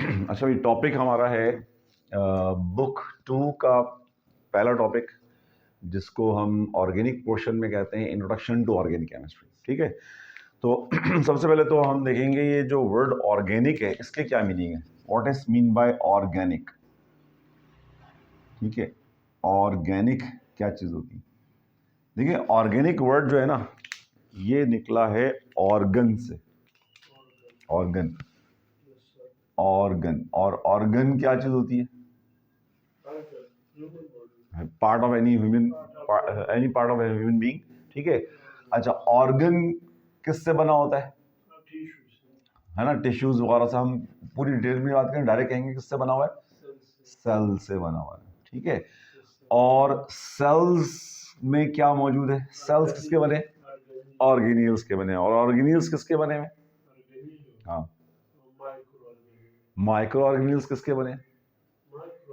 अच्छा, ये टॉपिक हमारा है बुक 2 का पहला टॉपिक, जिसको हम ऑर्गेनिक पोर्शन में कहते हैं इंट्रोडक्शन टू ऑर्गेनिक केमिस्ट्री। ठीक है, तो सबसे पहले तो हम देखेंगे ये जो वर्ड ऑर्गेनिक है इसके क्या मीनिंग है, what is mean by organic. ठीक है, ऑर्गेनिक क्या चीज़ होती है। देखिए, ऑर्गेनिक वर्ड जो है ना, ये निकला है ऑर्गन से। ऑर्गन, ऑर्गन, और ऑर्गन क्या चीज़ होती है? Part of any human, any part of human being. ठीक है, अच्छा, ऑर्गन किससे बना होता है ना, टिश्यूज वगैरह से। हम पूरी डिटेल में बात करें, डायरेक्ट कहेंगे किससे बना हुआ है, सेल से बना हुआ है। ठीक है, और सेल्स में क्या मौजूद है, सेल्स किसके बने, ऑर्गेनियल्स के बने। और ऑर्गेनियल्स किसके बने हुए? हाँ, माइक्रो ऑर्गेनियल्स किसके बने?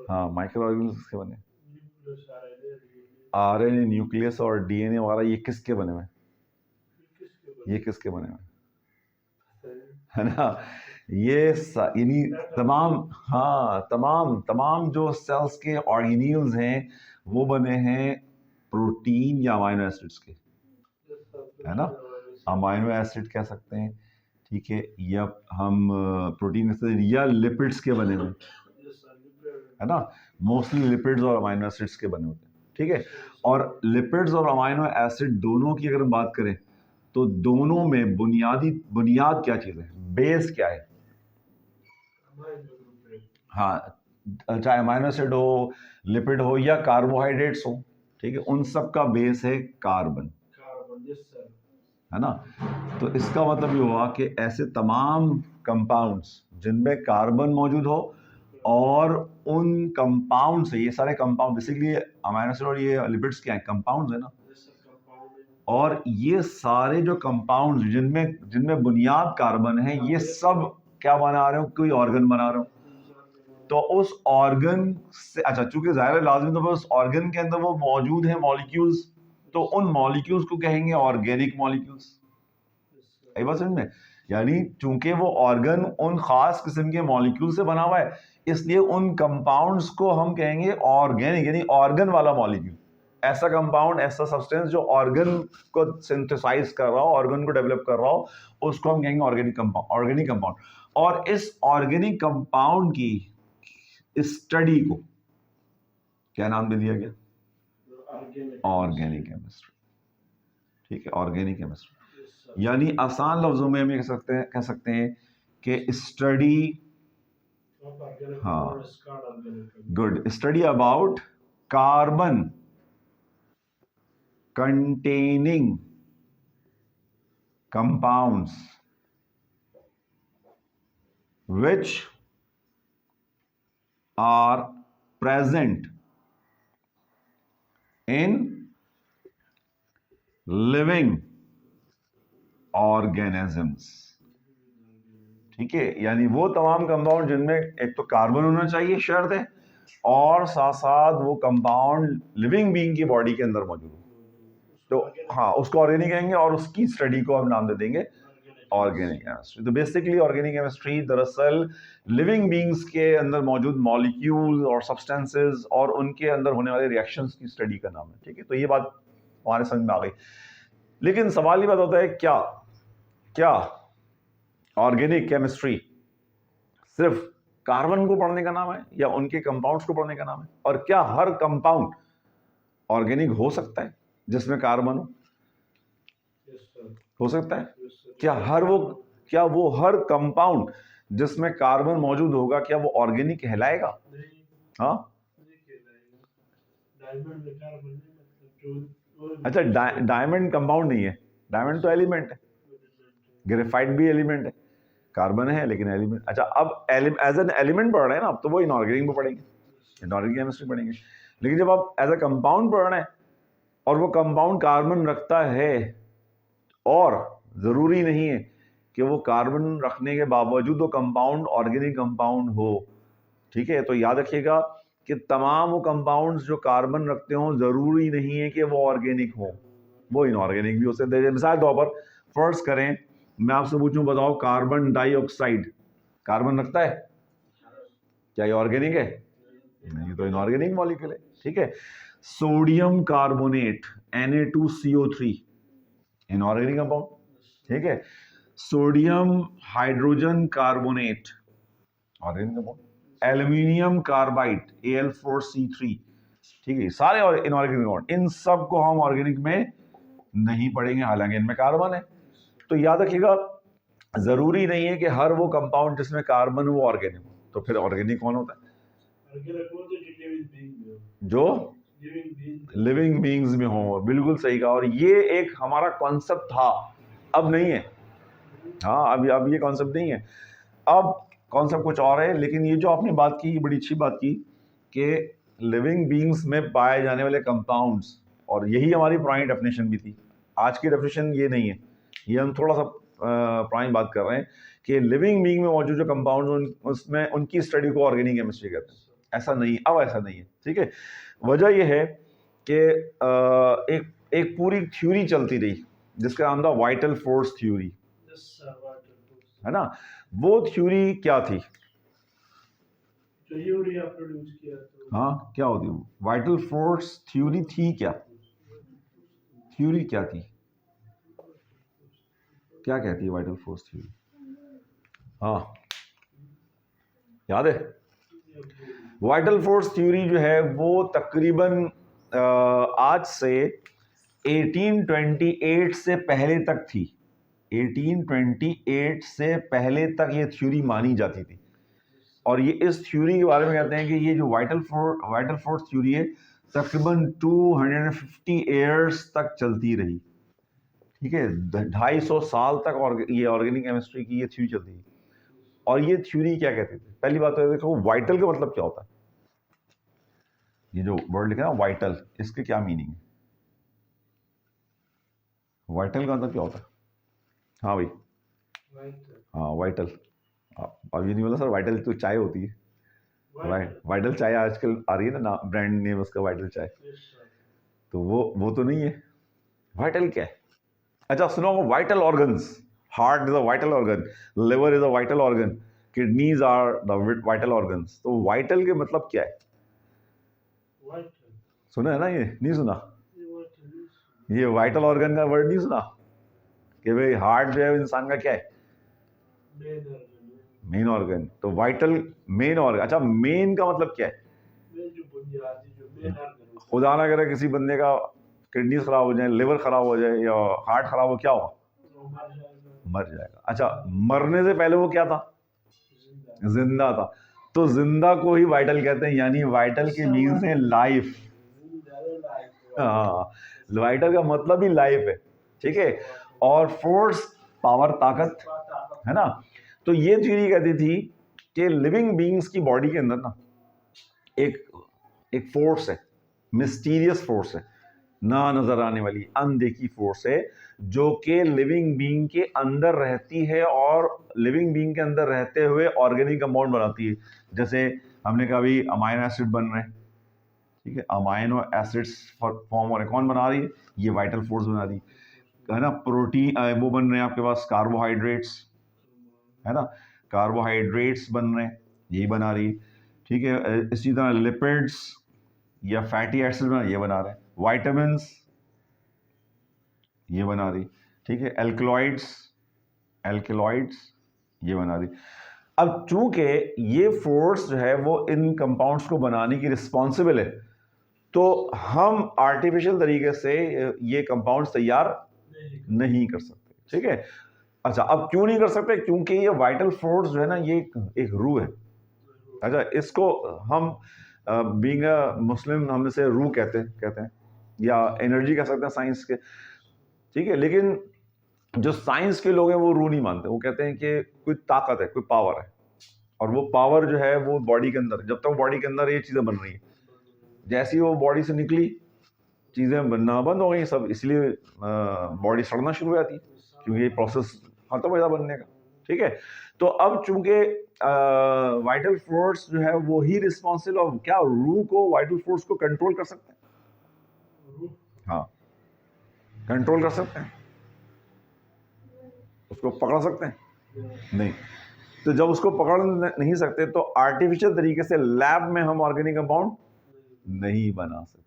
हाँ, माइक्रो ऑर्गेनियल्स किसके बने? आरएनए, न्यूक्लियस और डीएनए वगैरह, ये किसके बने हुए? ये किसके बने हुए, है ना? ये यानी तमाम, हाँ, तमाम तमाम जो सेल्स के ऑर्गेनियल्स हैं वो बने हैं प्रोटीन या अमाइनो एसिड्स के, है ना? अमाइनो एसिड कह सकते हैं, ठीक है, या हम प्रोटीन या लिपिड्स के बने हुए, है ना? मोस्टली लिपिड्स और अमाइनो एसिड्स के बने होते हैं। ठीक है, और लिपिड्स और अमाइनो एसिड दोनों की अगर हम बात करें तो दोनों में बुनियाद क्या चीज़ है, बेस क्या है? हाँ, चाहे अमाइनो एसिड हो, लिपिड हो या कार्बोहाइड्रेट्स हो, ठीक है, उन सब का बेस है कार्बन, है ना? तो इसका मतलब ये हुआ कि ऐसे तमाम कंपाउंड्स जिनमें कार्बन मौजूद हो, और उन कंपाउंड से, ये सारे कंपाउंड बेसिकली अमाइनो एसिड और ये लिपिड्स क्या है, कंपाउंड्स है ना, और ये सारे जो कंपाउंड्स जिनमें जिनमें बुनियाद कार्बन है, ये सब क्या बना रहे हो, कोई ऑर्गन बना रहे हो। तो उस ऑर्गन से, अच्छा, चूंकि जाहिर है लाजमी तौर पर उस ऑर्गन के अंदर वो मौजूद है मॉलिक्यूल्स, तो उन मॉलिक्यूल्स को कहेंगे ऑर्गेनिक मॉलिक्यूल्स। आई बात समझ में? यानी चूंकि वो ऑर्गन उन खास किस्म के मॉलिक्यूल से बना हुआ है, इसलिए उन कंपाउंड्स को हम कहेंगे ऑर्गेनिक, यानी ऑर्गन वाला मॉलिक्यूल। ऐसा कंपाउंड, ऐसा सब्सटेंस जो ऑर्गन को सिंथेसाइज कर रहा हो, ऑर्गन को डेवलप कर रहा हो, उसको हम कहेंगे ऑर्गेनिक कंपाउंड, ऑर्गेनिक कंपाउंड। और इस ऑर्गेनिक कंपाउंड की स्टडी को क्या नाम दे दिया गया? Organic chemistry. ठीक है, ऑर्गेनिक केमिस्ट्री, यानी आसान लफ्जों में हम कह सकते हैं कि स्टडी, हाँ, good, study about carbon containing compounds which are present in living organisms। ठीक है, यानी वो तमाम कंपाउंड जिनमें एक तो कार्बन होना चाहिए शर्त है, और साथ साथ वो कंपाउंड लिविंग बीइंग की बॉडी के अंदर मौजूद हो, तो हाँ, उसको ऑर्गेनिक कहेंगे, और उसकी स्टडी को हम नाम दे देंगे ऑर्गेनिक केमिस्ट्री। तो बेसिकली ऑर्गेनिक केमिस्ट्री दरअसल लिविंग बीइंग्स के अंदर मौजूद मॉलिक्यूल्स और सब्सटेंसेस और उनके अंदर होने वाले रिएक्शंस की स्टडी का नाम है। ठीक है, तो ये बात हमारे समझ में आ गई। लेकिन सवाल ये बात होता है, क्या क्या ऑर्गेनिक केमिस्ट्री सिर्फ कार्बन को पढ़ने का नाम है या उनके कंपाउंड्स को पढ़ने का नाम है? और क्या हर कंपाउंड ऑर्गेनिक हो सकता है जिसमें कार्बन हो सकता है? क्या वो हर कंपाउंड जिसमें कार्बन मौजूद होगा, क्या वो ऑर्गेनिक कहलाएगा? हाँ, अच्छा, डायमंड कंपाउंड नहीं है, डायमंड तो एलिमेंट है, ग्रेफाइट भी एलिमेंट है, कार्बन है लेकिन एलिमेंट। अच्छा, अब एज एन एलिमेंट पढ़ रहे हैं ना, अब तो वो इनऑर्गेनिक में पढ़ेंगे, इनऑर्गेनिक केमिस्ट्री पढ़ेंगे। लेकिन जब आप एज अ कंपाउंड पढ़ रहे हैं और वो कंपाउंड कार्बन रखता है, और जरूरी नहीं है कि वो कार्बन रखने के बावजूद वो कंपाउंड ऑर्गेनिक कंपाउंड हो, ठीक है, तो याद रखिएगा कि तमाम वो कंपाउंड्स जो कार्बन रखते हो जरूरी नहीं है कि वो ऑर्गेनिक हो, वो इनऑर्गेनिक भी हो सकते हैं। मिसाल तौर पर फर्ज करें, मैं आपसे पूछूं, बताओ कार्बन डाइऑक्साइड कार्बन रखता है? क्या ये ऑर्गेनिक है? नहीं, तो इनऑर्गेनिक मॉलिक्यूल है। ठीक है, sodium carbonate Na2CO3 inorganic compound. ठीक है, sodium hydrogen carbonate organic compound, aluminium carbide Al4C3। ठीक है, सारे इनऑर्गेनिक कंपाउंड, इन सब को हम ऑर्गेनिक में नहीं पढ़ेंगे, हालांकि इनमें कार्बन है। तो याद रखिएगा, जरूरी नहीं है कि हर वो कंपाउंड जिसमें कार्बन वो ऑर्गेनिक हो। तो फिर ऑर्गेनिक कौन होता है? जो लिविंग बीइंग्स में हो। बिल्कुल सही कहा, और ये एक हमारा कॉन्सेप्ट था, अब नहीं है। हाँ, अब ये कॉन्सेप्ट नहीं है, अब कॉन्सेप्ट कुछ और है। लेकिन ये जो आपने बात की, बड़ी अच्छी बात की कि लिविंग बीइंग्स में पाए जाने वाले कंपाउंड्स, और यही हमारी पुरानी डेफिनेशन भी थी। आज की डेफिनेशन ये नहीं है, ये हम थोड़ा सा पुरानी बात कर रहे हैं कि लिविंग बीइंग में मौजूद जो कंपाउंड, उसमें उनकी स्टडी को ऑर्गेनिक केमिस्ट्री कहते हैं। ऐसा नहीं, अब ऐसा नहीं है। ठीक है, वजह यह है कि एक पूरी थ्योरी चलती रही जिसका नाम था वाइटल फोर्स थ्योरी, है ना। वो थ्योरी क्या थी? हाँ, क्या होती है वाइटल फोर्स थ्योरी? थी क्या थ्योरी? क्या थी? क्या कहती है वाइटल फोर्स थ्योरी? हाँ, याद है? वाइटल फोर्स थ्योरी जो है वो तकरीबन आज से 1828 से पहले तक थी। 1828 से पहले तक ये थ्योरी मानी जाती थी, और ये इस थ्योरी के बारे में कहते हैं कि ये जो वाइटल फोर्स थ्योरी है तकरीबन 250 ईयर्स तक चलती रही। ठीक है, 250 साल तक ये ऑर्गेनिक केमिस्ट्री की ये थ्योरी चलती थी। और ये थ्योरी क्या कहते थे? पहली बात तो देखो, वाइटल का मतलब क्या होता है? ये जो वर्ड लिखा है ना वाइटल, इसके क्या मीनिंग है? वाइटल का मतलब क्या होता है? हाँ भाई, हाँ वाइटल। अब ये नहीं बोला सर वाइटल तो चाय होती है। वाइटल चाय आजकल आ रही है ना, ब्रांड नेम उसका वाइटल चाय। तो वो तो नहीं है। वाइटल क्या है? अच्छा सुनो, vital organs. Heart is a vital organ, liver is a vital organ, kidneys are the vital organs. तो वाइटल के मतलब क्या है? सुना है ना? ये नहीं सुना? ये वाइटल ऑर्गन का वर्ड नहीं सुना कि भाई हार्ट जो है इंसान का क्या है? Main organ. तो वाइटल मेन ऑर्गन। अच्छा, मेन का मतलब क्या है? खुदा ना करे किसी बंदे का किडनी खराब हो जाए, लिवर खराब हो जाए या हार्ट खराब हो, क्या होगा? मर जाएगा। अच्छा, मरने से पहले वो क्या था? जिंदा था। तो जिंदा को ही वाइटल कहते हैं, यानी वाइटल के मीन्स है लाइफ। हाँ, वाइटल का मतलब ही लाइफ है। ठीक है, और फोर्स पावर, ताकत, है ना। तो ये थ्योरी कहती थी कि लिविंग बीइंग्स की बॉडी के अंदर ना एक फोर्स है, मिस्टीरियस फोर्स है, ना नजर आने वाली अनदेखी फोर्स है, जो कि लिविंग बीइंग के अंदर रहती है और लिविंग बीइंग के अंदर रहते हुए ऑर्गेनिक कंपाउंड बनाती है। जैसे हमने कहा भी अमाइनो एसिड बन रहे हैं, ठीक है, अमाइनो एसिड्स फॉर्म हो रहे, कौन बना रही है? ये वाइटल फोर्स बना रही है ना। प्रोटीन वो बन रहे हैं आपके पास, कार्बोहाइड्रेट्स, है ना, कार्बोहाइड्रेट्स बन रहे हैं, यही बना रही है। ठीक है, इसी तरह लिपिड्स या फैटी एसिड ये बना रहे हैं, वाइटामिन्स ये बना रही। ठीक है, एल्केलॉइड्स ये बना रही। अब चूंकि ये फोर्स जो है वो इन कंपाउंड्स को बनाने की रिस्पॉन्सिबल है, तो हम आर्टिफिशियल तरीके से ये कंपाउंड्स तैयार नहीं कर सकते। ठीक है, अच्छा अब क्यों नहीं कर सकते? क्योंकि ये वाइटल फोर्स जो है ना, ये एक रूह है। अच्छा, इसको हम बीइंग अ मुस्लिम हम इसे रूह कहते हैं या एनर्जी कह सकते हैं साइंस के। ठीक है, लेकिन जो साइंस के लोग हैं वो रूह नहीं मानते, वो कहते हैं कि कोई ताकत है, कोई पावर है, और वो पावर जो है वो बॉडी के अंदर, जब तक बॉडी के अंदर ये चीजें बन रही है, जैसे ही वो बॉडी से निकली चीजें बनना बंद हो गई सब, इसलिए बॉडी सड़ना शुरू हो जाती है, क्योंकि ये प्रोसेस खत्म हो जाता बनने का। ठीक है, तो अब चूंकि वाइटल फोर्स जो है वो ही रिस्पॉन्सिबल, और क्या रूह को, वाइटल फोर्स को कंट्रोल कर सकते हैं? हाँ, कंट्रोल कर सकते हैं, उसको पकड़ सकते हैं? नहीं। तो जब उसको पकड़ नहीं सकते तो आर्टिफिशियल तरीके से लैब में हम ऑर्गेनिक कंपाउंड नहीं बना सकते।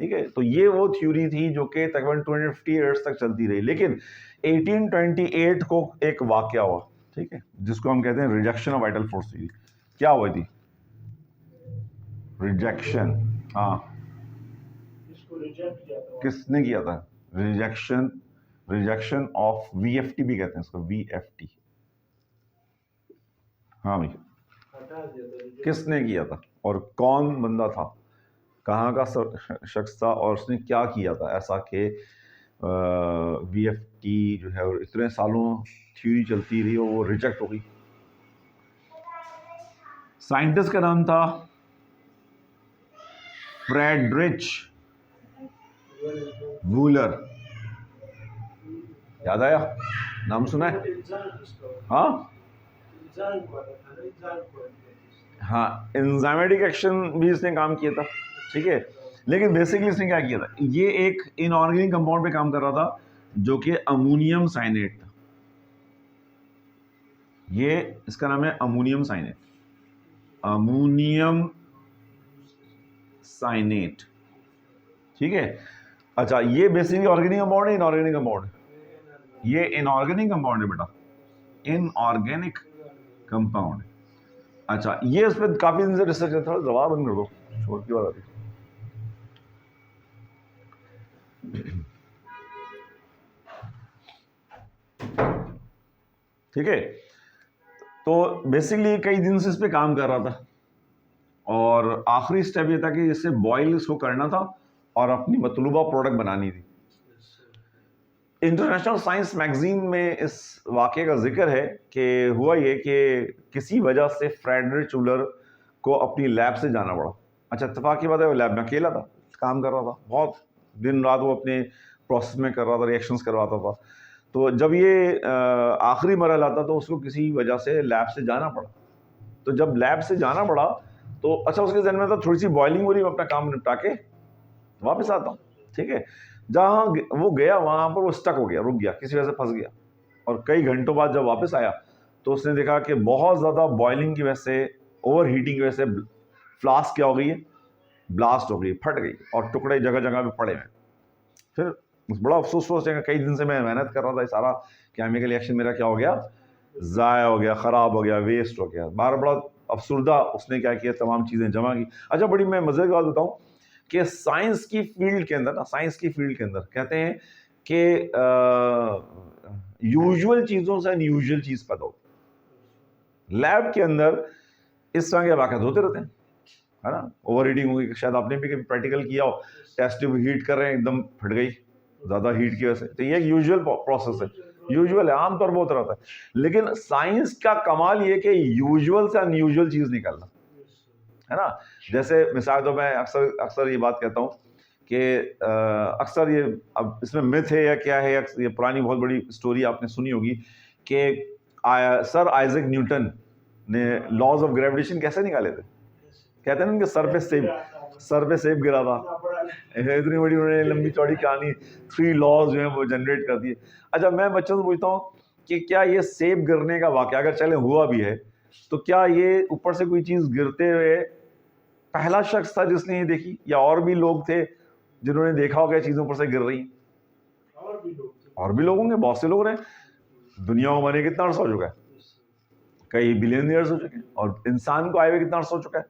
ठीक है, तो ये वो थ्योरी थी जो कि तकरीबन 250 ईयर्स तक चलती रही, लेकिन 1828 को एक वाकया हुआ, ठीक है, जिसको हम कहते हैं rejection of vital force theory. क्या हुई थी? रिजेक्शन। हाँ, इसको रिजेक्ट किया था। किसने किया था? रिजेक्शन ऑफ वीएफटी भी कहते हैं इसको, वीएफटी। हाँ भाई, हटा दिया था। किसने किया था और कौन बंदा था, कहाँ का शख्स था और उसने क्या किया था ऐसा कि वीएफटी जो है और इतने सालों थ्योरी चलती रही और वो रिजेक्ट हो गई? साइंटिस्ट का नाम था फ्रेडरिच वूलर। याद आया? नाम सुना है? हाँ हाँ, एंजाइमेटिक एक्शन भी इसने काम किया था, ठीक है। लेकिन बेसिकली इसने क्या किया था, ये एक इनऑर्गेनिक कंपाउंड पे काम कर रहा था जो कि अमोनियम साइनेट था। ये इसका नाम है अमोनियम साइनेट, अमोनियम साइनेट, ठीक है। अच्छा, ये बेसिकली ऑर्गेनिक कंपाउंड है, इनऑर्गेनिक कंपाउंड है? ये इनऑर्गेनिक कंपाउंड है बेटा, इनऑर्गेनिक कंपाउंड। अच्छा, ये उस पर काफी दिन से रिसर्च है। थोड़ा जवाब बंद कर दो, छोड़ की बात आती। ठीक है, तो बेसिकली कई दिन से इस पे काम कर रहा था और आखिरी स्टेप ये था कि इससे बॉयल इसको करना था और अपनी मतलूबा प्रोडक्ट बनानी थी। इंटरनेशनल साइंस मैगजीन में इस वाक़े का जिक्र है कि हुआ ये कि किसी वजह से फ्रेडरिच वूलर को अपनी लैब से जाना पड़ा। अच्छा, इत्तेफाक की बात है, वो लैब में अकेला था, काम कर रहा था, बहुत दिन रात वो अपने प्रोसेस में कर रहा था, रिएक्शंस करवाता था। तो जब ये आखिरी मरहला था तो उसको किसी वजह से लैब से जाना पड़ा। तो जब लैब से जाना पड़ा तो अच्छा, उसके जहन में था थोड़ी सी बॉइलिंग हो रही, मैं अपना काम निपटा के वापस आता हूँ, ठीक है। जहाँ वो गया वहाँ पर वो स्टक हो गया, रुक गया, किसी वजह से फंस गया। और कई घंटों बाद जब वापस आया तो उसने देखा कि बहुत ज़्यादा बॉइलिंग की वजह से, ओवर हीटिंग की वजह से फ्लास्क क्या हो गई है, ब्लास्ट हो गई, फट गई और टुकड़े जगह जगह पे पड़े हैं। फिर बड़ा अफसोस हुआ, कई दिन से मैं मेहनत कर रहा था, सारा केमिकल रिएक्शन मेरा क्या हो गया, ज़ाया हो गया, ख़राब हो गया, वेस्ट हो गया। बार बड़ा अफसुर्दा उसने क्या किया, तमाम चीज़ें जमा की। अच्छा, बड़ी मैं मज़े की बात बताऊँ कि साइंस की फील्ड के अंदर ना, साइंस की फील्ड के अंदर कहते हैं कि यूजुअल चीज़ों से अनयूजुअल चीज़ पैदा होती। लैब के अंदर इस तरह के वाक़यात होते रहते हैं, है ना। ओवर हीटिंग होगी, शायद आपने भी कभी प्रैक्टिकल किया हो, टेस्ट ट्यूब हीट कर रहे हैं, एकदम फट गई ज़्यादा हीट की वजह से। तो ये एक यूजुअल प्रोसेस है, यूजुअल है, आमतौर पर होता रहता है। लेकिन साइंस का कमाल ये कि यूजुअल से अनयूजुअल चीज़ निकालना, है ना। जैसे मिसाल तो मैं अक्सर ये बात कहता हूँ कि अक्सर ये, अब इसमें मिथ है या क्या है, ये पुरानी बहुत बड़ी स्टोरी आपने सुनी होगी कि सर आइजैक न्यूटन ने लॉज ऑफ ग्रेविटेशन कैसे निकाले थे। कहते हैं ना कि सर पे सेब गिरा था, इतनी बड़ी उन्होंने लंबी चौड़ी कहानी, 3 लॉज जो है वो जनरेट कर दिए। अच्छा, मैं बच्चों से पूछता हूँ कि क्या ये सेब गिरने का वाक़या अगर चले हुआ भी है तो क्या ये ऊपर से कोई चीज़ गिरते हुए पहला शख्स था जिसने ये देखी, या और भी लोग थे जिन्होंने देखा होगा चीज़ों ऊपर से गिर रही? और भी लोग होंगे, बहुत से लोग रहे। दुनिया को बने कितना अर्सा हो चुका है, कई बिलियन ईयर्स हो चुके हैं, और इंसान को आए हुए कितना अर्सा हो चुका है?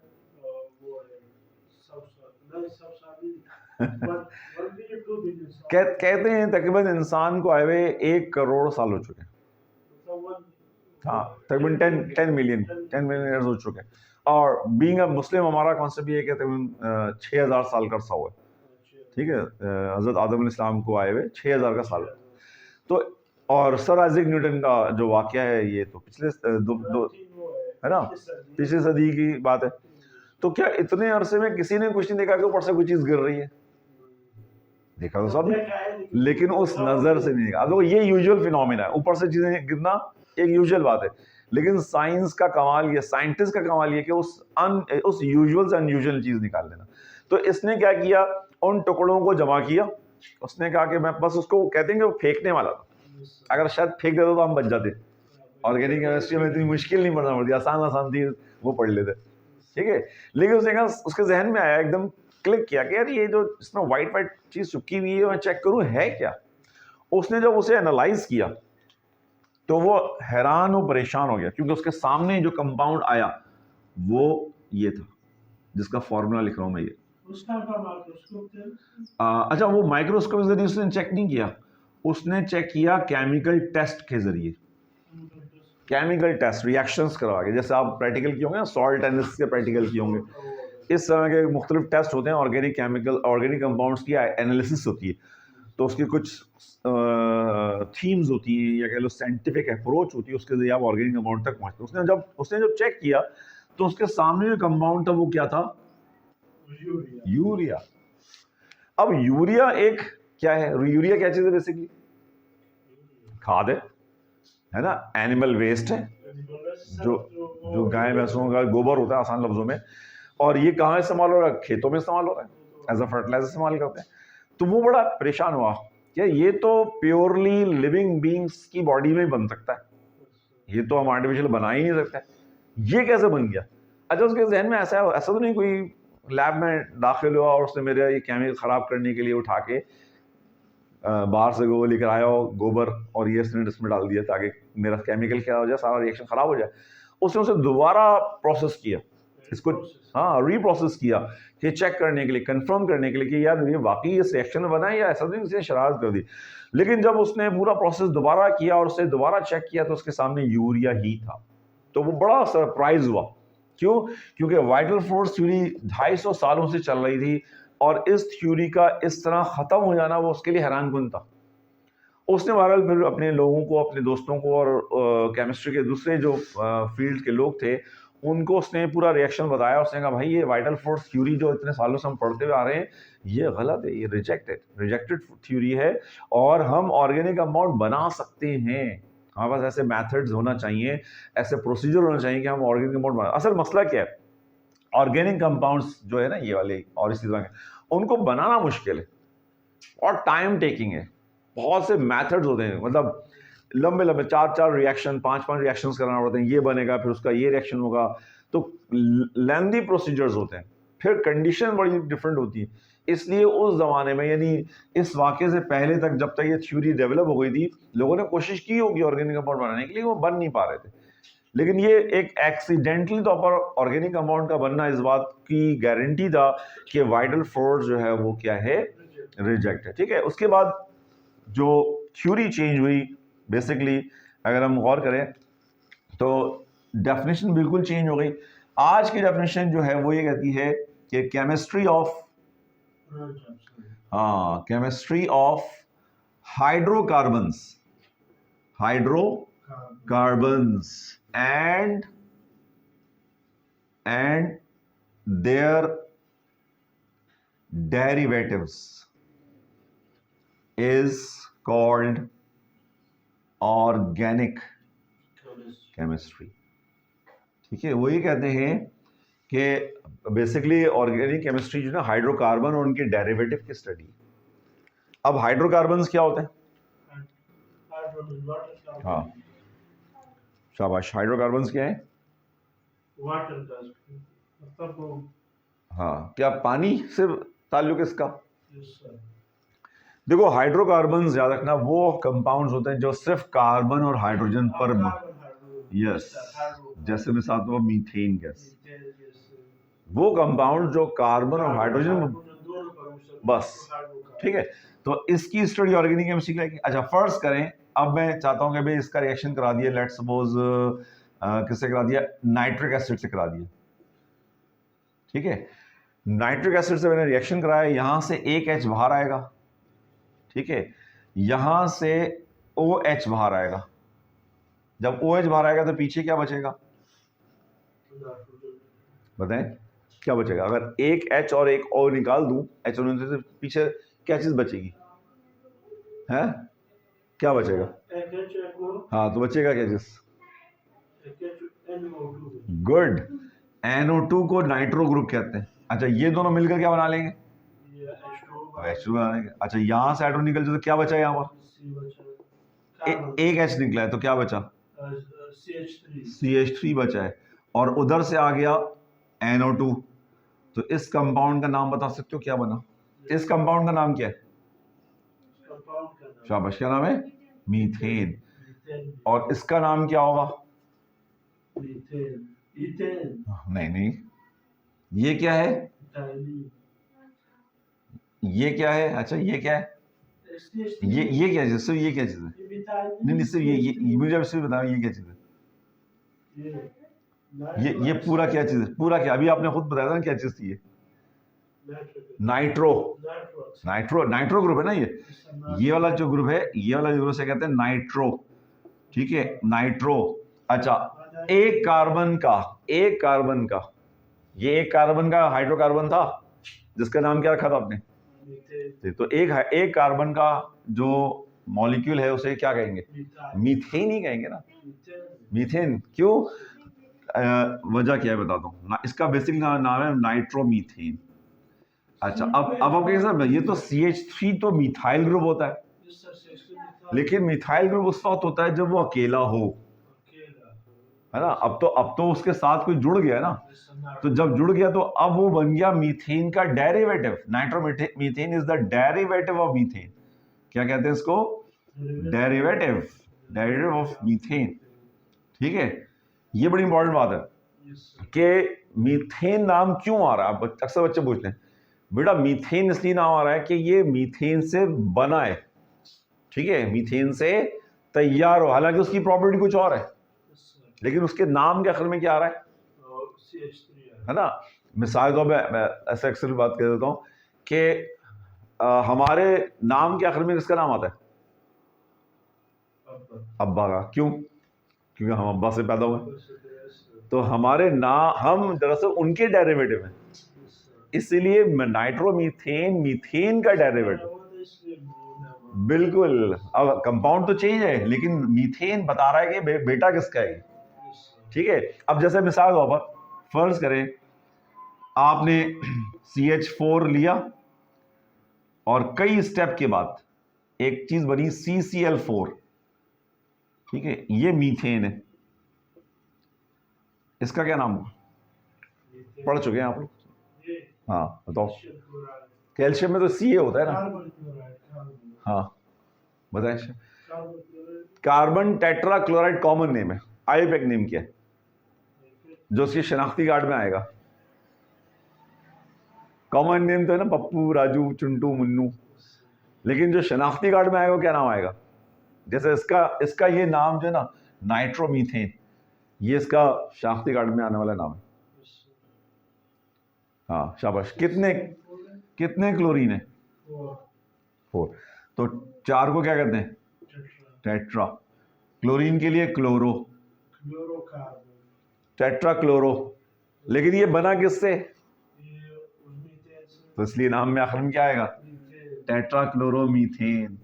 कहते हैं तकरीबन इंसान को आए हुए 1 करोड़ साल हो चुके हैं। हाँ, तकरीबन 10 मिलियन ईयर्स हो चुके हैं। और बीइंग अ मुस्लिम हमारा कॉन्सेप्ट ये है कि तकरीबन 6000 साल का अर्सा हुआ है, ठीक है, हज़रत आदम अलैहिस्सलाम को आए हुए 6000 का साल। तो और सर आइजैक न्यूटन का जो वाक़या है ये तो पिछले दो है ना, पिछली सदी की बात है। तो क्या इतने अरसे में किसी ने कुछ नहीं देखा कि ऊपर से कोई चीज़ गिर रही है? देखा तो सब, लेकिन उस नज़र से नहीं देखा। अब ये यूजुअल फिनोमेना है, ऊपर से चीज़ें गिरना एक यूजुअल बात है। लेकिन साइंस का कमाल ये, साइंटिस्ट का कमाल ये कि उस यूजुअल से अनयूजुअल चीज़ निकाल लेना। तो इसने क्या किया, उन टुकड़ों को जमा किया। उसने कहा कि मैं बस, उसको कहते हैं कि वो फेंकने वाला था, अगर शायद फेंक देता तो हम बच जाते, ऑर्गेनिक केमिस्ट्री में इतनी मुश्किल नहीं पढ़ना पड़ती, आसान आसान थी वो पढ़ लेते, ठीक है। लेकिन उसने कहा, उसके जहन में आया, एकदम क्लिक किया कि यार ये जो इसमें वाइट वाइट चीज चुपकी हुई है, मैं चेक करूं है क्या। उसने जब उसे एनालाइज किया तो वो हैरान और परेशान हो गया, क्योंकि उसके सामने जो कंपाउंड आया वो ये था जिसका फॉर्मूला लिख रहा हूं मैं ये। उस टाइम का माइक्रोस्कोप थे। अच्छा, वो माइक्रोस्कोप के जरिए उसने चेक नहीं किया, उसने चेक किया केमिकल टेस्ट के जरिए। केमिकल टेस्ट, रिएक्शंस करवा के, जैसे आप प्रैक्टिकल किए होंगे ना, सॉल्ट एंड के प्रैक्टिकल किए होंगे, इस तरह के मुख्तलिफ टेस्ट होते हैं। ऑर्गेनिक केमिकल, ऑर्गेनिक कंपाउंड्स की एनालिसिस होती है, तो उसकी कुछ थीम्स होती हैं या कह लो साइंटिफिक अप्रोच होती है, उसके जरिए आप ऑर्गेनिक कंपाउंड तक पहुँचते हैं। उसने जब चेक किया तो उसके सामने जो कंपाउंड था वो क्या था? यूरिया। अब यूरिया एक क्या है? यूरिया क्या चीज़ है? बेसिकली खाद है ना, एनिमल वेस्ट है, जो गाय भैंसों का गोबर होता है आसान लफ्जों में, और ये कहाँ इस्तेमाल हो रहा है? खेतों में इस्तेमाल हो रहा है, एज अ फर्टिलाइजर इस्तेमाल करते हैं। तो वो बड़ा परेशान हुआ कि ये तो प्योरली लिविंग बींग्स की बॉडी में बन सकता है, ये तो हम आर्टिफिशियल बना ही नहीं सकते, ये कैसे बन गया? अच्छा, उसके जहन में ऐसा तो नहीं कोई लैब में दाखिल हुआ और उसने मेरा ये केमिकल ख़राब करने के लिए उठा के बाहर से गोबर लेकर आया हो, गोबर, और ये इसमें डाल दिया ताकि मेरा केमिकल क्या हो जाए, सारा रिएक्शन ख़राब हो जाए। उसने उसे दोबारा प्रोसेस किया, इसको रीप्रोसेस किया, कि चेक करने के लिए, कंफर्म करने के लिए कि यार ये वाकई इस रिएक्शन में बना है या ऐसा नहीं इसने शरारत कर दी। लेकिन जब उसने पूरा प्रोसेस दोबारा किया और उसे दोबारा चेक किया तो उसके सामने यूरिया ही था। तो वो बड़ा सरप्राइज हुआ। क्यों? क्योंकि वाइटल फोर्स थ्योरी 250 सालों से चल रही थी और इस थ्योरी का इस तरह ख़त्म हो जाना वो उसके लिए हैरानकुन था। उसने बहरहाल फिर अपने लोगों को, अपने दोस्तों को और केमिस्ट्री के दूसरे जो फील्ड के लोग थे उनको उसने पूरा रिएक्शन बताया। उसने कहा भाई ये वाइटल फोर्स थ्योरी जो इतने सालों से हम पढ़ते हुए आ रहे हैं ये गलत है, ये रिजेक्टेड थ्योरी है, और हम ऑर्गेनिक कंपाउंड बना सकते हैं। हमारे पास ऐसे मेथड्स होना चाहिए, ऐसे प्रोसीजर होना चाहिए कि हम ऑर्गेनिक कंपाउंड बना। असल मसला क्या है, ऑर्गेनिक कंपाउंड्स जो है ना ये वाले और इसी तरह के, उनको बनाना मुश्किल है और टाइम टेकिंग है। बहुत से मेथड्स होते हैं, मतलब लंबे 4 रिएक्शन, 5 रिएक्शंस कराना पड़ते हैं, ये बनेगा फिर उसका ये रिएक्शन होगा, तो लेंथी प्रोसीजर्स होते हैं, फिर कंडीशन बड़ी डिफरेंट होती है। इसलिए उस ज़माने में, यानी इस वाक़े से पहले तक, जब तक ये थ्योरी डेवलप हो गई थी, लोगों ने कोशिश की होगी ऑर्गेनिक कंपाउंड बनाने के लिए, वो बन नहीं पा रहे थे। लेकिन ये एक एक्सीडेंटली तौर पर ऑर्गेनिक कंपाउंड का बनना इस बात की गारंटी था कि वाइटल फोर्स जो है वो क्या है? रिजेक्ट है, ठीक है। उसके बाद जो थ्योरी चेंज हुई, बेसिकली अगर हम गौर करें तो डेफिनेशन बिल्कुल चेंज हो गई। आज की डेफिनेशन जो है वो ये कहती है कि chemistry of hydrocarbons and their derivatives is called organic chemistry। ठीक है, वो ये कहते हैं कि बेसिकली ऑर्गेनिक केमिस्ट्री जो है हाइड्रोकार्बन और उनके डेरिवेटिव की स्टडी। अब हाइड्रोकार्बन्स क्या होते हैं? हाँ, शाबाश। हाइड्रोकार्बन्स क्या है? वाटर का मतलब हाँ, क्या पानी से ताल्लुक इसका? yes, देखो, हाइड्रोकार्बन्स याद रखना वो कंपाउंड्स होते हैं जो सिर्फ कार्बन और हाइड्रोजन पर यस, जैसे मिसाल तो मीथेन गैस, वो कंपाउंड जो कार्बन और हाइड्रोजन बस, ठीक है। तो इसकी स्टडी ऑर्गेनिक केमिस्ट्री की। अच्छा, फर्स्ट करें, अब मैं चाहता हूं कि भाई इसका रिएक्शन करा दिया, लेट्स सपोज किससे करा दिया? नाइट्रिक एसिड से करा दिया, ठीक है। नाइट्रिक एसिड से मैंने रिएक्शन कराया, यहां से एक H बाहर आएगा, ठीक है, यहां से OH बाहर आएगा। जब OH बाहर आएगा तो पीछे क्या बचेगा? बताएं क्या बचेगा? अगर एक H और एक O निकाल दूं, H और तो पीछे क्या चीज बचेगी? है क्या बचेगा? हाँ, तो बचेगा क्या चीज? गुड, NO2 को नाइट्रो ग्रुप कहते हैं। अच्छा, ये दोनों मिलकर क्या बना लेंगे? H2 बना लेंगे। अच्छा, यहां से हाइड्रोजन निकल जाए तो क्या बचा? यहाँ पर एक H निकला है तो क्या बचा? CH3 CH3 बचा है और उधर से आ गया NO2। तो इस कंपाउंड का नाम बता सकते हो क्या बना? इस कंपाउंड का नाम क्या है? कंपाउंड का नाम शाबाश, क्या नाम है? मीथेन। मीथेन और इसका नाम क्या होगा? मीथेन ईथेन नहीं नहीं, ये क्या है? इथाइलिन ये क्या है? अच्छा ये क्या है? CH3 ये क्या चीज? सिर्फ ये क्या चीज है? नहीं नहीं, सिर्फ ये मुझे अब सिर्फ बताओ ये क्या चीज है? ये पूरा क्या चीज है? पूरा क्या? अभी आपने खुद बताया था ना क्या चीज थी ये? नाइट्रो। नाइट्रो ग्रुप है ना ये वाला जो ग्रुप है, ये वाला ग्रुप से कहते हैं नाइट्रो। ठीक है, नाइट्रो। अच्छा, एक कार्बन का ये एक कार्बन का हाइड्रोकार्बन था जिसका नाम क्या रखा था आपने? तो एक कार्बन का जो मॉलिक्यूल है उसे क्या कहेंगे? मीथेन ही कहेंगे ना। मीथेन क्यों? वजह क्या है बताता हूँ। इसका बेसिक नाम है नाइट्रोमीथेन। अच्छा, अब आप कहेंगे सर ये तो CH3 तो मिथाइल ग्रुप होता है, लेकिन मिथाइल ग्रुप उस वक्त होता है जब वो अकेला हो, है ना। अब तो उसके साथ कोई जुड़ गया ना, तो जब जुड़ गया तो अब वो बन गया मीथेन का derivative. Nitromethane is the derivative of methane. क्या कहते हैं इसको? Derivative of methane. ठीक है, ये बड़ी इंपॉर्टेंट बात है कि मीथेन नाम क्यों आ रहा है। अक्सर बच्चे पूछते हैं बेटा मीथेन इसलिए नाम आ रहा है कि ये मीथेन से बना है। ठीक है, मीथेन से तैयार हो, हालांकि उसकी प्रॉपर्टी कुछ और है, लेकिन उसके नाम के आखिर में क्या आ रहा है ना। मिसाल को मैं ऐसे अक्सर बात कर देता हूँ कि हमारे नाम के आखिर में किसका नाम आता है? अब्बा का। क्यों? क्योंकि हम अब्बा से पैदा हुए, तो हमारे हम दरअसल उनके डेरिवेटिव हैं, इसलिए नाइट्रोमीथेन मीथेन का डेरिवेटिव। बिल्कुल, अब कंपाउंड तो चेंज है लेकिन मीथेन बता रहा है कि बेटा किसका है। ठीक है, अब जैसे मिसाल के तौर पर फर्ज करें आपने CH4 लिया और कई स्टेप के बाद एक चीज बनी CCl4। ठीक है, ये मीथेन है। इसका क्या नाम होगा? पढ़ चुके हैं आप लोग? हाँ बताओ। कैल्शियम में तो Ca होता है ना। हाँ बताएं। Carbon tetra chloride common name है, आईयूपैक नेम क्या है जो उसकी शनाख्ती कार्ड में आएगा? कॉमन नेम तो है ना पप्पू, राजू, चुंटू, मुन्नू, लेकिन जो शनाख्ती कार्ड में आएगा वो क्या नाम आएगा? जैसे इसका ये नाम जो है ना नाइट्रोमीथेन, ये इसका शनाख्ती कार्ड में आने वाला नाम है। हाँ शाबाश। कितने क्लोरीन है? 4। तो 4 को क्या कहते हैं? टेट्रा। क्लोरीन के लिए क्लोरो, टेट्रा क्लोरो। लेकिन ये बना किससे? तो इसलिए नाम में आखिर में क्या आएगा? Tetra chloromethane.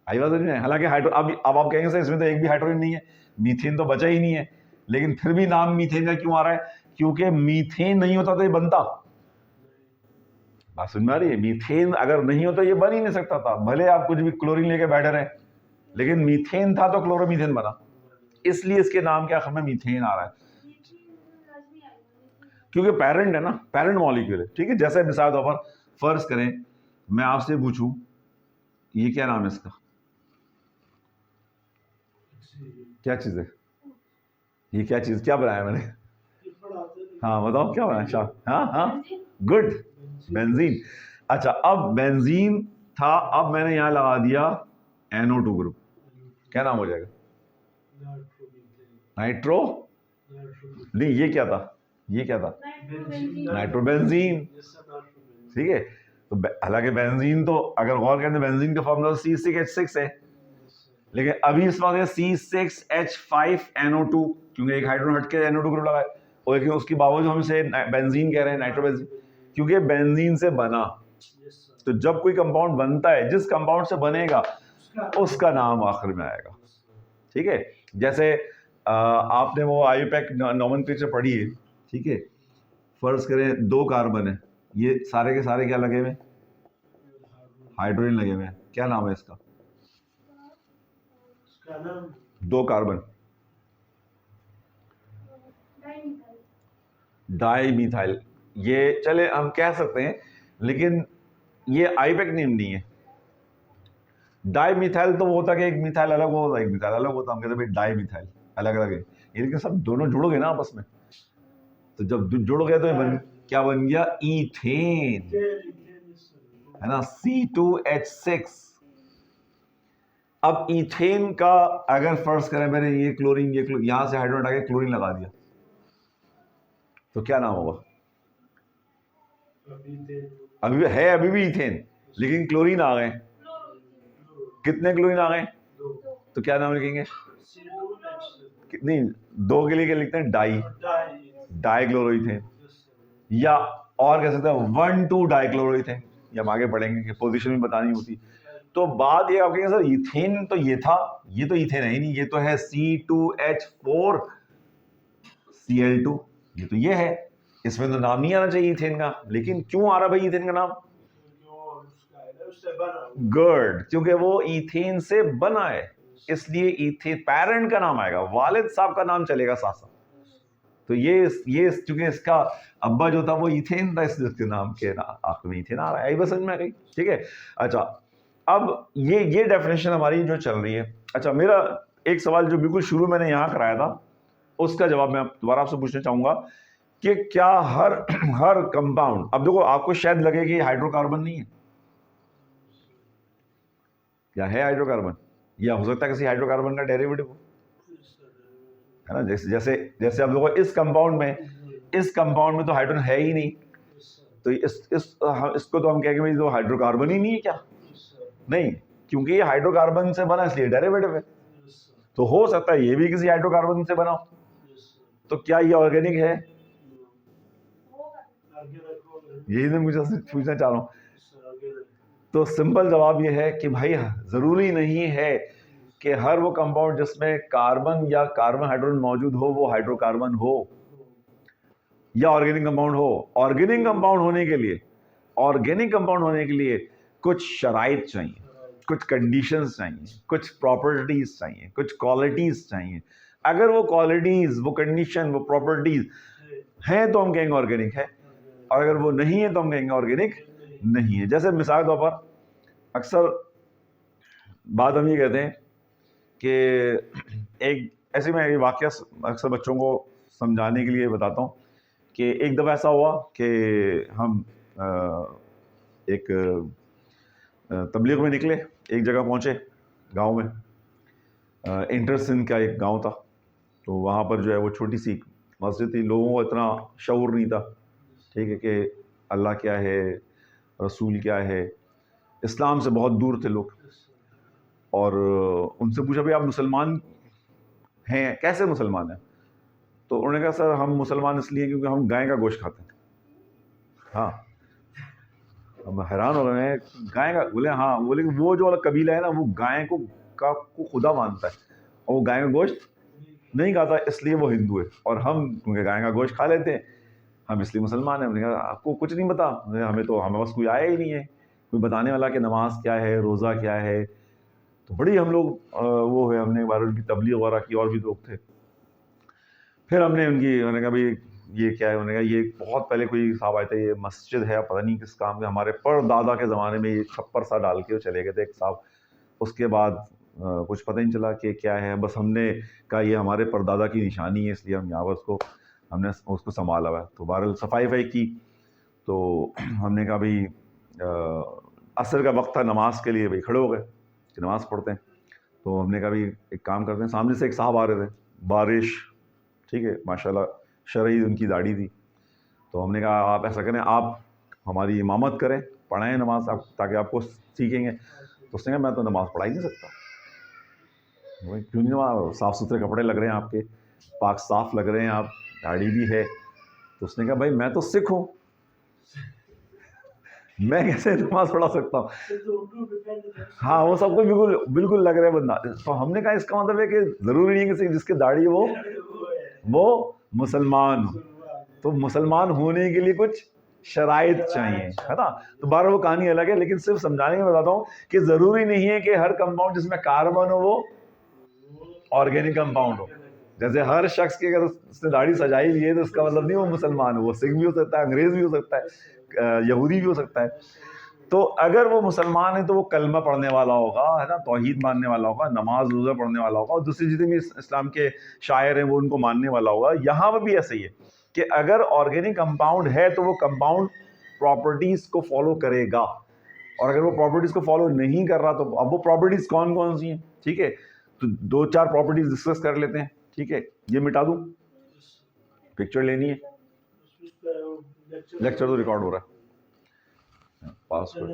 आई बात नहीं है? हालांकि अब आप कहेंगे सर इसमें तो एक भी हाइड्रोजन नहीं है, मीथेन तो बचा ही नहीं है, लेकिन फिर भी नाम मीथेन का क्यों आ रहा है? क्योंकि मीथेन नहीं होता तो ये बनता। बात समझ में आ रही है? मीथेन अगर नहीं होता ये बन ही नहीं सकता था, भले आप कुछ भी क्लोरीन लेके बैठे रहे, लेकिन मीथेन था तो क्लोरोमीथेन बना, इसलिए इसके नाम के आखिर में मीथेन आ रहा है, क्योंकि पेरेंट है ना, पेरेंट मॉलिक्यूल है। ठीक है, जैसे मिसाल तौर पर फर्ज करें मैं आपसे पूछूं ये क्या नाम है इसका? क्या चीज है ये? क्या चीज, क्या बनाया मैंने? हाँ बताओ क्या बनाया? हाँ हाँ गुड, बेंजीन। अच्छा, अब बेंजीन था, अब मैंने यहां लगा दिया NO2 ग्रुप, क्या नाम हो जाएगा? नाइट्रो नहीं, ये क्या था? ये क्या था? नाइट्रोबेंजीन। ठीक है, तो हालांकि बेंजीन तो अगर गौर करें तो बेंजीन का फॉर्मूला C6H6 है, लेकिन अभी इस वक्त है C6H5NO2, क्योंकि एक हाइड्रोजन हट के NO2 ग्रुप लगा है, और लेकिन उसके बावजूद हम इसे बेंजीन कह रहे हैं, नाइट्रोबेंजीन, क्योंकि बेंजीन से बना। तो जब कोई कंपाउंड बनता है, जिस कंपाउंड से बनेगा उसका नाम आखिर में आएगा। ठीक है, जैसे आपने वो आईयूपैक नोमेनक्लेचर पढ़ी है। ठीक है, फर्ज करें 2 कार्बन है, ये सारे के सारे क्या लगे हुए? हाइड्रोजन लगे हुए हैं। क्या नाम है इसका? 2 कार्बन, डाई मिथाइल, ये चले हम कह सकते हैं, लेकिन ये आइपेक्टिन नहीं है। डाई मिथाइल तो वो होता कि एक मिथाइल अलग होता, एक मिथाइल अलग होता, हम कहते भाई डाई मिथाइल अलग अलग है, लेकिन सब दोनों जुड़ गए ना आपस में, तो जब जुड़ गए तो ये क्या बन गया? ईथेन, है ना, C2H6। अब ईथेन का अगर फर्ज करें मैंने ये क्लोरीन यहां से हाइड्रोजन हटा के क्लोरीन लगा दिया, तो क्या नाम होगा? अभी भी ईथेन, लेकिन क्लोरीन आ गए। कितने क्लोरीन आ गए? तो क्या नाम लिखेंगे? नहीं, दो के लिए क्या लिखते हैं? डाई क्लोरोइथेन, या और कह सकते हैं 1,2 डाइक्लोरोइथेन, या हम आगे पढ़ेंगे कि पोजीशन भी बतानी होती। तो बात ये आप कहेंगे सर ईथेन तो ये था, ये तो ईथेन है ही नहीं, ये तो है C2H4Cl2, ये तो ये है, इसमें तो नाम नहीं आना चाहिए ईथेन का, लेकिन क्यों आ रहा भाई ईथेन का नाम? गर्ड, क्योंकि वो ईथेन से बना है, इसलिए ईथेन पेरेंट का नाम आएगा, वालिद साहब का नाम चलेगा साथ साथ। तो ये चूंकि इसका अब्बा जो था वो ईथेन था, इसलिए उसके नाम के आखिर में ईथेन आ रहा है, बस समझ में आ गई। ठीक है, अच्छा, अब ये डेफिनेशन हमारी जो चल रही है। अच्छा, मेरा एक सवाल जो बिल्कुल शुरू मैंने यहाँ कराया था, उसका जवाब मैं दोबारा आपसे पूछना चाहूंगा कि क्या हर कंपाउंड, अब देखो आपको शायद लगे कि हाइड्रोकार्बन नहीं है, क्या है हाइड्रोकार्बन, या हो सकता है किसी हाइड्रोकार्बन का डेरिवेटिव हो, है ना, जैसे जैसे आप देखो इस कंपाउंड में तो हाइड्रोजन है ही नहीं, तो इसको तो हम कहेंगे भाई तो हाइड्रोकार्बन ही नहीं है क्या? नहीं, क्योंकि ये हाइड्रोकार्बन से बना इसलिए डेरिवेटिव है, तो हो सकता है ये भी किसी हाइड्रोकार्बन से बना हो, तो क्या ये ऑर्गेनिक है? यही मैं मुझे पूछना चाह रहा हूं। तो सिंपल जवाब ये है कि भाई जरूरी नहीं है कि हर वो कंपाउंड जिसमें कार्बन या कार्बन हाइड्रोजन मौजूद हो वो हाइड्रोकार्बन हो या ऑर्गेनिक कंपाउंड हो। ऑर्गेनिक कंपाउंड होने के लिए कुछ शराइत चाहिए, कुछ कंडीशंस चाहिए, कुछ प्रॉपर्टीज चाहिए, कुछ क्वालिटीज चाहिए। अगर वो क्वालिटीज, वो कंडीशन, वो प्रॉपर्टीज हैं तो हम कहेंगे ऑर्गेनिक है, और अगर वो नहीं है तो हम कहेंगे ऑर्गेनिक नहीं है। जैसे मिसाल के तौर पर अक्सर बात हम ये कहते हैं कि एक ऐसे मैं ये वाकया अक्सर बच्चों को समझाने के लिए बताता हूँ कि एक दफ़ा ऐसा हुआ कि हम एक तबलीग में निकले, एक जगह पहुँचे गांव में, इंटर सिंध का एक गांव था, तो वहाँ पर जो है वो छोटी सी मस्जिद थी, लोगों को इतना शऊर नहीं था, ठीक है, कि अल्लाह क्या है, रसूल क्या है, इस्लाम से बहुत दूर थे लोग। और उनसे पूछा भाई आप मुसलमान हैं, कैसे मुसलमान हैं? तो उन्होंने कहा सर हम मुसलमान इसलिए क्योंकि हम गाय का गोश्त खाते हैं। हाँ, हम हैरान हो गए, गाय का? बोले हाँ। बोले वो जो वाला कबीला है ना वो गाय को खुदा मानता है और वो गाय का गोश्त नहीं खाता, इसलिए वो हिंदू है, और हम क्योंकि गाय का गोश्त खा लेते हैं हम इसलिए मुसलमान हैं। हमने कहा आपको कुछ नहीं पता? हमें पास कोई आया ही नहीं है कोई बताने वाला कि नमाज क्या है, रोज़ा क्या है। तो बड़ी हम लोग वो है, हमने एक बार उनकी तबलीग वगैरह की, और भी लोग थे। फिर उन्होंने कहा भाई ये क्या है? उन्होंने कहा ये बहुत पहले कोई साहब आए थे, ये मस्जिद है, पता नहीं किस काम के, हमारे परदादा के ज़माने में ये छप्पर सा डाल के चले गए थे एक साहब, उसके बाद कुछ पता नहीं चला कि क्या है। बस हमने कहा ये हमारे परदादा की निशानी है, इसलिए हम यहाँ पर हमने उसको संभाला हुआ है। तो बहरहाल सफाई की, तो हमने कहा भाई असर का वक्त था, नमाज के लिए भाई खड़े हो गए कि नमाज़ पढ़ते हैं। तो हमने कहा भाई एक काम करते हैं, सामने से एक साहब आ रहे थे, बारिश, ठीक है, माशाल्लाह शरई उनकी दाढ़ी थी। तो हमने कहा आप ऐसा करें, आप हमारी इमामत करें, पढ़ाएं नमाज आप, ताकि आपको सीखेंगे। तो उसने कहा मैं तो नमाज़ पढ़ा ही नहीं सकता। क्यों नहीं? नमाज, साफ़ सुथरे कपड़े लग रहे हैं आपके, पाक साफ लग रहे हैं आप, दाढ़ी भी है। तो उसने कहा भाई मैं तो सिख हूँ, मैं कैसे नमाज पढ़ा सकता हूँ? हाँ, वो सबको बिल्कुल लग रहा है बंदा। तो हमने कहा इसका मतलब है कि ज़रूरी नहीं है कि जिसकी दाढ़ी है वो मुसलमान हो। तो मुसलमान होने के लिए कुछ शराइत चाहिए, है ना। तो बार वो कहानी अलग है, लेकिन सिर्फ समझाने में बताता हूँ कि ज़रूरी नहीं है कि हर कंपाउंड जिसमें कार्बन हो वो ऑर्गेनिक कंपाउंड हो। जैसे हर शख्स की अगर उसने दाढ़ी सजाई भी है तो उसका मतलब नहीं वो मुसलमान है, वो सिख भी हो सकता है, अंग्रेज भी हो सकता है, यहूदी भी हो सकता है। तो अगर वो मुसलमान है तो वो कलमा पढ़ने वाला होगा, है ना, तौहीद मानने वाला होगा, नमाज रोज़ा पढ़ने वाला होगा, और दूसरे जितने भी इस्लाम के शायर हैं वो उनको मानने वाला होगा। यहाँ पर भी ऐसा ही है कि अगर ऑर्गेनिक कंपाउंड है तो वो कंपाउंड प्रॉपर्टीज़ को फॉलो करेगा, और अगर वो प्रॉपर्टीज़ को फॉलो नहीं कर रहा तो अब वो प्रॉपर्टीज़ कौन कौन सी हैं, ठीक है। तो 2-4 प्रॉपर्टीज़ डिस्कस कर लेते हैं, ठीक है। ये मिटा दूँ, पिक्चर लेनी है, लेक्चर तो रिकॉर्ड हो रहा है, पासवर्ड